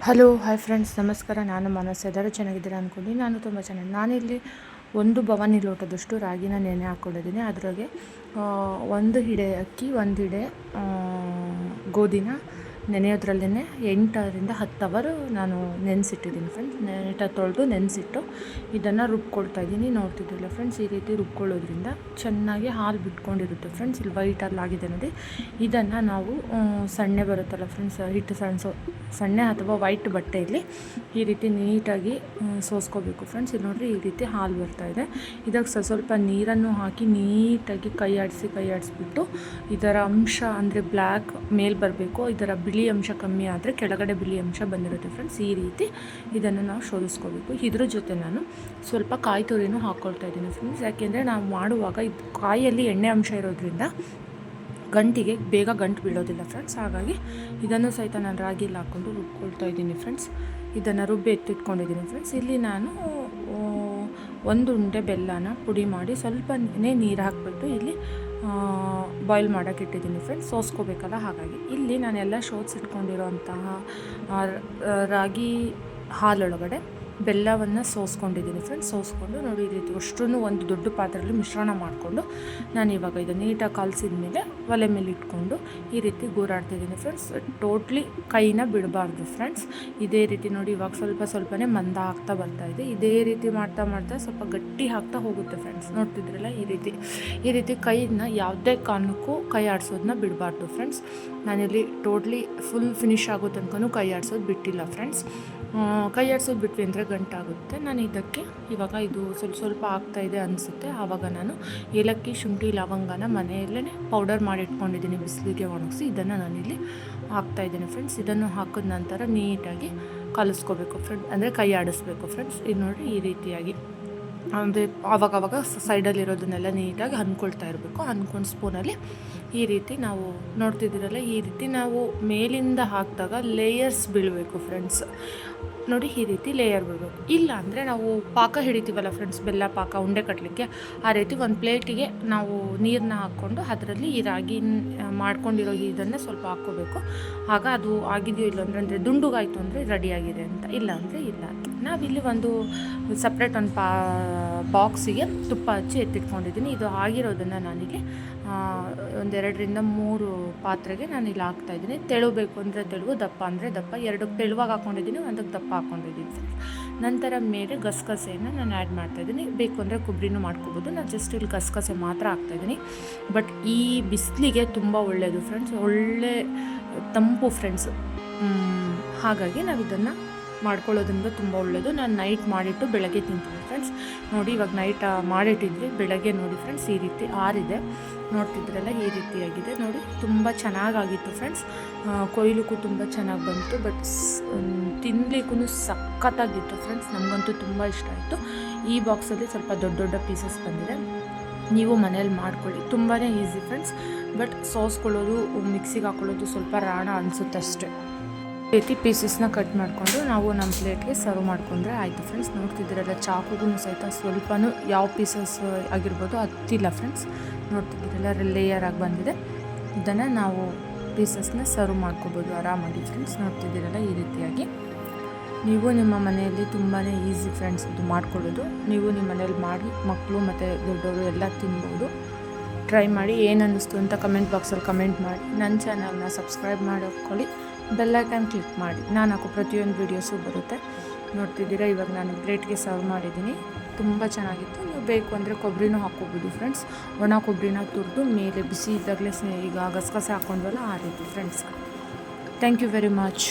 Hello hi friends, ನಮಸ್ಕಾರ. ನಾನು ಮನಸ್ಸು. ಎಲ್ಲರೂ ಚೆನ್ನಾಗಿದ್ದೀರಾ ಅಂದ್ಕೊಂಡು ನಾನು ತುಂಬ ಚೆನ್ನಾಗಿ. ನಾನಿಲ್ಲಿ ಒಂದು ಬವನಿ ಲೋಟದಷ್ಟು ರಾಗಿನ ನೆನೆ ಹಾಕ್ಕೊಂಡಿದ್ದೀನಿ. ಅದರೊಳಗೆ ಒಂದು ಹಿಡೆ ಅಕ್ಕಿ, ಒಂದು ಹಿಡೆ ಗೋಧಿನ ನೆನೆಯೋದ್ರಲ್ಲೇ 8ರಿಂದ 10 ಅವರ್ ನಾನು ನೆನೆಸಿಟ್ಟಿದ್ದೀನಿ ಫ್ರೆಂಡ್ಸ್. ನೀಟಾಗಿ ತೊಳೆದು ನೆನೆಸಿಟ್ಟು ಇದನ್ನು ರುಬ್ಕೊಳ್ತಾ ಇದ್ದೀನಿ. ನೋಡ್ತಿದ್ದಿಲ್ಲ ಫ್ರೆಂಡ್ಸ್, ಈ ರೀತಿ ರುಬ್ಕೊಳ್ಳೋದ್ರಿಂದ ಚೆನ್ನಾಗಿ ಹಾಲು ಬಿಟ್ಕೊಂಡಿರುತ್ತೆ ಫ್ರೆಂಡ್ಸ್. ಇಲ್ಲಿ ವೈಟಲ್ಲಿ ಆಗಿದೆ ನೋಡಿ. ಇದನ್ನು ನಾವು ಸಣ್ಣೆ ಬರುತ್ತಲ್ಲ ಫ್ರೆಂಡ್ಸ್, ಹಿಟ್ಟು ಸಣ್ಣೆ ಅಥವಾ ವೈಟ್ ಬಟ್ಟೆಯಲ್ಲಿ ಈ ರೀತಿ ನೀಟಾಗಿ ಸೋಸ್ಕೋಬೇಕು ಫ್ರೆಂಡ್ಸ್. ಇಲ್ಲಿ ನೋಡಿರಿ, ಈ ರೀತಿ ಹಾಲು ಬರ್ತಾಯಿದೆ. ಇದಕ್ಕೆ ಸ್ವಲ್ಪ ನೀರನ್ನು ಹಾಕಿ ನೀಟಾಗಿ ಕೈ ಆಡಿಸ್ಬಿಟ್ಟು ಇದರ ಅಂಶ ಅಂದರೆ ಬ್ಲ್ಯಾಕ್ ಮೇಲೆ ಬರಬೇಕು. ಇದರ ಬಿಳಿ ಅಂಶ ಕಮ್ಮಿ ಆದರೆ ಕೆಳಗಡೆ ಬಿಳಿ ಅಂಶ ಬಂದಿರುತ್ತೆ ಫ್ರೆಂಡ್ಸ್. ಈ ರೀತಿ ಇದನ್ನು ನಾವು ಶೋಧಿಸ್ಕೋಬೇಕು. ಇದ್ರ ಜೊತೆ ನಾನು ಸ್ವಲ್ಪ ಕಾಯಿ ತುರಿನೂ ಹಾಕ್ಕೊಳ್ತಾ ಇದ್ದೀನಿ ಫ್ರೆಂಡ್ಸ್. ಯಾಕೆಂದರೆ ನಾವು ಮಾಡುವಾಗ ಇದು ಕಾಯಿಯಲ್ಲಿ ಎಣ್ಣೆ ಅಂಶ ಇರೋದ್ರಿಂದ ಗಂಟಿಗೆ ಬೇಗ ಗಂಟು ಬೀಳೋದಿಲ್ಲ ಫ್ರೆಂಡ್ಸ್. ಹಾಗಾಗಿ ಇದನ್ನು ಸಹಿತ ನಾನು ರಾಗಿಯಲ್ಲಿ ಹಾಕ್ಕೊಂಡು ರುಬ್ಕೊಳ್ತಾ ಇದ್ದೀನಿ ಫ್ರೆಂಡ್ಸ್. ಇದನ್ನು ರುಬ್ಬಿ ಎತ್ತಿಟ್ಕೊಂಡಿದ್ದೀನಿ ಫ್ರೆಂಡ್ಸ್. ಇಲ್ಲಿ ನಾನು ಒಂದು ಉಂಡೆ ಬೆಲ್ಲನ ಪುಡಿ ಮಾಡಿ ಸ್ವಲ್ಪನೇ ನೀರು ಹಾಕಿಬಿಟ್ಟು ಇಲ್ಲಿ ಬಾಯ್ಲ್ ಮಾಡೋಕ್ಕೆ ಇಟ್ಟಿದ್ದೀನಿ ಫ್ರೆಂಡ್ಸ್. ಸೋಸ್ಕೋಬೇಕಲ್ಲ, ಹಾಗಾಗಿ ಇಲ್ಲಿ ನಾನೆಲ್ಲ ಶೋಧಿಸಿಟ್ಕೊಂಡಿರೋಂತಹ ರಾಗಿ ಹಾಲೊಳಗಡೆ ಬೆಲ್ಲವನ್ನು ಸೋಸ್ಕೊಂಡಿದ್ದೀನಿ ಫ್ರೆಂಡ್ಸ್. ಸೋಸ್ಕೊಂಡು ನೋಡಿ, ಈ ರೀತಿ ಅಷ್ಟನ್ನು ಒಂದು ದೊಡ್ಡ ಪಾತ್ರೆಯಲ್ಲಿ ಮಿಶ್ರಣ ಮಾಡಿಕೊಂಡು ನಾನು ಇವಾಗ ಇದು ನೀಟಾಗಿ ಕಲಸಿದ ಮೇಲೆ ಒಲೆ ಮೇಲೆ ಇಟ್ಕೊಂಡು ಈ ರೀತಿ ಗೂರಾಡ್ತಿದ್ದೀನಿ ಫ್ರೆಂಡ್ಸ್. ಟೋಟ್ಲಿ ಕೈನ ಬಿಡಬಾರ್ದು ಫ್ರೆಂಡ್ಸ್. ಇದೇ ರೀತಿ ನೋಡಿ, ಇವಾಗ ಸ್ವಲ್ಪನೇ ಮಂದ ಆಗ್ತಾ ಬರ್ತಾಯಿದೆ. ಇದೇ ರೀತಿ ಮಾಡ್ತಾ ಸ್ವಲ್ಪ ಗಟ್ಟಿ ಆಗ್ತಾ ಹೋಗುತ್ತೆ ಫ್ರೆಂಡ್ಸ್. ನೋಡ್ತಿದ್ರಲ್ಲ, ಈ ರೀತಿ ಕೈನ ಯಾವುದೇ ಕಾರಣಕ್ಕೂ ಕೈ ಆಡಿಸೋದನ್ನ ಬಿಡಬಾರ್ದು ಫ್ರೆಂಡ್ಸ್. ನಾನಿಲ್ಲಿ ಟೋಟ್ಲಿ ಫುಲ್ ಫಿನಿಶ್ ಆಗೋ ತನಕನೂ ಕೈ ಆಡಿಸೋದು ಬಿಟ್ಟಿಲ್ಲ ಫ್ರೆಂಡ್ಸ್. ಕೈ ಆಡಿಸೋದು ಬಿಟ್ವಿ ಅಂದರೆ ಗಂಟಾಗುತ್ತೆ. ನಾನು ಇದಕ್ಕೆ ಇವಾಗ ಇದು ಸ್ವಲ್ಪ ಆಗ್ತಾಯಿದೆ ಅನಿಸುತ್ತೆ. ಆವಾಗ ನಾನು ಏಲಕ್ಕಿ, ಶುಂಠಿ, ಲವಂಗನ ಮನೆಯಲ್ಲೇ ಪೌಡರ್ ಮಾಡಿ ಇಟ್ಕೊಂಡಿದ್ದೀನಿ, ಬಿಸಿಲಿಗೆ ಒಣಗಿಸಿ. ಇದನ್ನು ನಾನಿಲ್ಲಿ ಹಾಕ್ತಾಯಿದ್ದೀನಿ ಫ್ರೆಂಡ್ಸ್. ಇದನ್ನು ಹಾಕಿದ ನಂತರ ನೀಟಾಗಿ ಕಲಿಸ್ಕೋಬೇಕು ಫ್ರೆಂಡ್ಸ್, ಅಂದರೆ ಕೈ ಆಡಿಸ್ಬೇಕು ಫ್ರೆಂಡ್ಸ್. ಇದು ನೋಡಿ, ಈ ರೀತಿಯಾಗಿ ಅಂದರೆ ಆವಾಗವಾಗ ಸೈಡಲ್ಲಿರೋದನ್ನೆಲ್ಲ ನೀಟಾಗಿ ಅಂದ್ಕೊಳ್ತಾ ಇರಬೇಕು. ಅಂದ್ಕೊಂಡು ಸ್ಪೂನಲ್ಲಿ ಈ ರೀತಿ ನಾವು ನೋಡ್ತಿದ್ದೀರಲ್ಲ, ಈ ರೀತಿ ನಾವು ಮೇಲಿಂದ ಹಾಕಿದಾಗ ಲೇಯರ್ಸ್ ಬೀಳಬೇಕು ಫ್ರೆಂಡ್ಸ್. ನೋಡಿ, ಈ ರೀತಿ ಲೇಯರ್ ಬೀಳಬೇಕು. ಇಲ್ಲ ಅಂದರೆ ನಾವು ಪಾಕ ಹಿಡಿತೀವಲ್ಲ ಫ್ರೆಂಡ್ಸ್, ಬೆಲ್ಲ ಪಾಕ ಉಂಡೆ ಕಟ್ಟಲಿಕ್ಕೆ, ಆ ರೀತಿ ಒಂದು ಪ್ಲೇಟಿಗೆ ನಾವು ನೀರನ್ನ ಹಾಕ್ಕೊಂಡು ಅದರಲ್ಲಿ ಈ ರಾಗಿ ಮಾಡ್ಕೊಂಡಿರೋ ಇದನ್ನೇ ಸ್ವಲ್ಪ ಹಾಕ್ಕೋಬೇಕು. ಆಗ ಅದು ಆಗಿದೆಯೋ ಇಲ್ಲ ಅಂದರೆ ದುಂಡುಗಾಯಿತು ಅಂದರೆ ರೆಡಿಯಾಗಿದೆ ಅಂತ, ಇಲ್ಲ ಅಂದರೆ ಇಲ್ಲ. ನಾವಿಲ್ಲಿ ಒಂದು ಸಪ್ರೇಟ್ ಒಂದು ಬಾಕ್ಸಿಗೆ ತುಪ್ಪ ಹಚ್ಚಿ ಎತ್ತಿಟ್ಕೊಂಡಿದ್ದೀನಿ. ಇದು ಆಗಿರೋದನ್ನು ನಾನಿಲ್ಲಿ 2ರಿಂದ 3 ಪಾತ್ರೆಗೆ ನಾನಿಲ್ಲಿ ಹಾಕ್ತಾಯಿದ್ದೀನಿ. ತೆಳುಬೇಕು ಅಂದರೆ ತೆಳುವು, ದಪ್ಪ ಅಂದರೆ ದಪ್ಪ. 2 ತೆಳುವಾಗಿ ಹಾಕ್ಕೊಂಡಿದ್ದೀನಿ, 1 ದಪ್ಪ ಹಾಕ್ಕೊಂಡಿದ್ದೀನಿ. ನಂತರ ಮೇಲೆ ಗಸಗಸೆಯನ್ನು ನಾನು ಆ್ಯಡ್ ಮಾಡ್ತಾಯಿದ್ದೀನಿ. ಬೇಕು ಅಂದರೆ ಕೊಬ್ಬರಿನೂ ಮಾಡ್ಕೋಬೋದು. ನಾನು ಜಸ್ಟ್ ಇಲ್ಲಿ ಗಸಗಸೆ ಮಾತ್ರ ಹಾಕ್ತಾಯಿದ್ದೀನಿ. ಬಟ್ ಈ ಬಿಸಿಲಿಗೆ ತುಂಬ ಒಳ್ಳೆಯದು ಫ್ರೆಂಡ್ಸ್, ಒಳ್ಳೆ ತಂಪು ಫ್ರೆಂಡ್ಸ್. ಹಾಗಾಗಿ ನಾವು ಇದನ್ನು ಮಾಡ್ಕೊಳ್ಳೋದ್ರಿಂದ ತುಂಬ ಒಳ್ಳೆಯದು. ನಾನು ನೈಟ್ ಮಾಡಿಟ್ಟು ಬೆಳಗ್ಗೆ ತಿಂತೀನಿ ಫ್ರೆಂಡ್ಸ್. ನೋಡಿ, ಇವಾಗ ನೈಟ್ ಮಾಡಿಟ್ಟಿದ್ವಿ, ಬೆಳಗ್ಗೆ ನೋಡಿ ಫ್ರೆಂಡ್ಸ್ ಈ ರೀತಿ ಆರಿದೆ. ನೋಡ್ತಿದ್ರಲ್ಲ, ಈ ರೀತಿಯಾಗಿದೆ ನೋಡಿ. ತುಂಬ ಚೆನ್ನಾಗಾಗಿತ್ತು ಫ್ರೆಂಡ್ಸ್. ಕೊಯ್ಲಿಕ್ಕೂ ತುಂಬ ಚೆನ್ನಾಗಿ ಬಂತು. ಬಟ್ ತಿನ್ನಲಿಕ್ಕೂ ಸಖತ್ತಾಗಿತ್ತು ಫ್ರೆಂಡ್ಸ್. ನಮಗಂತೂ ತುಂಬ ಇಷ್ಟ ಆಯಿತು. ಈ ಬಾಕ್ಸಲ್ಲಿ ಸ್ವಲ್ಪ ದೊಡ್ಡ ಪೀಸಸ್ ಬಂದಿದೆ. ನೀವು ಮನೇಲಿ ಮಾಡ್ಕೊಳ್ಳಿ, ತುಂಬಾ ಈಸಿ ಫ್ರೆಂಡ್ಸ್. ಬಟ್ ಸೋಸ್ಕೊಳ್ಳೋದು, ಮಿಕ್ಸಿಗೆ ಹಾಕ್ಕೊಳ್ಳೋದು ಸ್ವಲ್ಪ ರಾಣ ಅನಿಸುತ್ತೆ ಅಷ್ಟೇ. ಈ ರೀತಿ ಪೀಸಸ್ನ ಕಟ್ ಮಾಡಿಕೊಂಡು ನಾವು ನಮ್ಮ ಪ್ಲೇಟ್ಗೆ ಸರ್ವ್ ಮಾಡ್ಕೊಂಡ್ರೆ ಆಯಿತು ಫ್ರೆಂಡ್ಸ್. ನೋಡ್ತಿದ್ದೀರಲ್ಲ, ಚಾಕುಗೂ ಸಹಿತ ಸ್ವಲ್ಪನೂ ಯಾವ ಪೀಸಸ್ ಆಗಿರ್ಬೋದು ಹತ್ತಿಲ್ಲ ಫ್ರೆಂಡ್ಸ್. ನೋಡ್ತಿದ್ದೀರಲ್ಲ, ಲೇಯರ್ ಆಗಿ ಬಂದಿದೆ. ಇದನ್ನು ನಾವು ಪೀಸಸ್ನ ಸರ್ವ್ ಮಾಡ್ಕೋಬೋದು ಆರಾಮಾಗಿ ಫ್ರೆಂಡ್ಸ್. ನೋಡ್ತಿದ್ದೀರಲ್ಲ, ಈ ರೀತಿಯಾಗಿ ನೀವು ನಿಮ್ಮ ಮನೆಯಲ್ಲಿ ತುಂಬಾ ಈಸಿ ಫ್ರೆಂಡ್ಸ್ ಇದು ಮಾಡ್ಕೊಳ್ಳೋದು. ನೀವು ನಿಮ್ಮ ಮನೇಲಿ ಮಾಡಿ ಮಕ್ಕಳು ಮತ್ತು ದೊಡ್ಡವರು ಎಲ್ಲ ತಿನ್ಬೋದು. ಟ್ರೈ ಮಾಡಿ, ಏನು ಅನ್ನಿಸ್ತು ಅಂತ ಕಮೆಂಟ್ ಬಾಕ್ಸಲ್ಲಿ ಕಮೆಂಟ್ ಮಾಡಿ. ನನ್ನ ಚಾನಲ್ನ ಸಬ್ಸ್ಕ್ರೈಬ್ ಮಾಡ್ಕೊಳ್ಳಿ, ಬೆಲ್ಲೈಕನ್ ಕ್ಲಿಕ್ ಮಾಡಿ. ನಾನು ಹಾಕೋ ಪ್ರತಿಯೊಂದು ವೀಡಿಯೋಸು ಬರುತ್ತೆ. ನೋಡ್ತಿದ್ದೀರಾ, ಇವಾಗ ನಾನು ಪ್ಲೇಟ್ಗೆ ಸರ್ವ್ ಮಾಡಿದ್ದೀನಿ. ತುಂಬ ಚೆನ್ನಾಗಿತ್ತು. ನೀವು ಬೇಕು ಅಂದರೆ ಕೊಬ್ಬರಿನೂ ಹಾಕ್ಕೋಬೋದು ಫ್ರೆಂಡ್ಸ್. ಒಣ ಕೊಬ್ಬರಿನ ತುರಿದು ಮೇಲೆ ಬಿಸಿ ಇದ್ದಾಗಲೇ ಈಗ ಗಸಗಸೆ ಹಾಕ್ಕೊಂಡ್ವಲ್ಲ, ಆ ರೀತಿ friends. Thank you very much.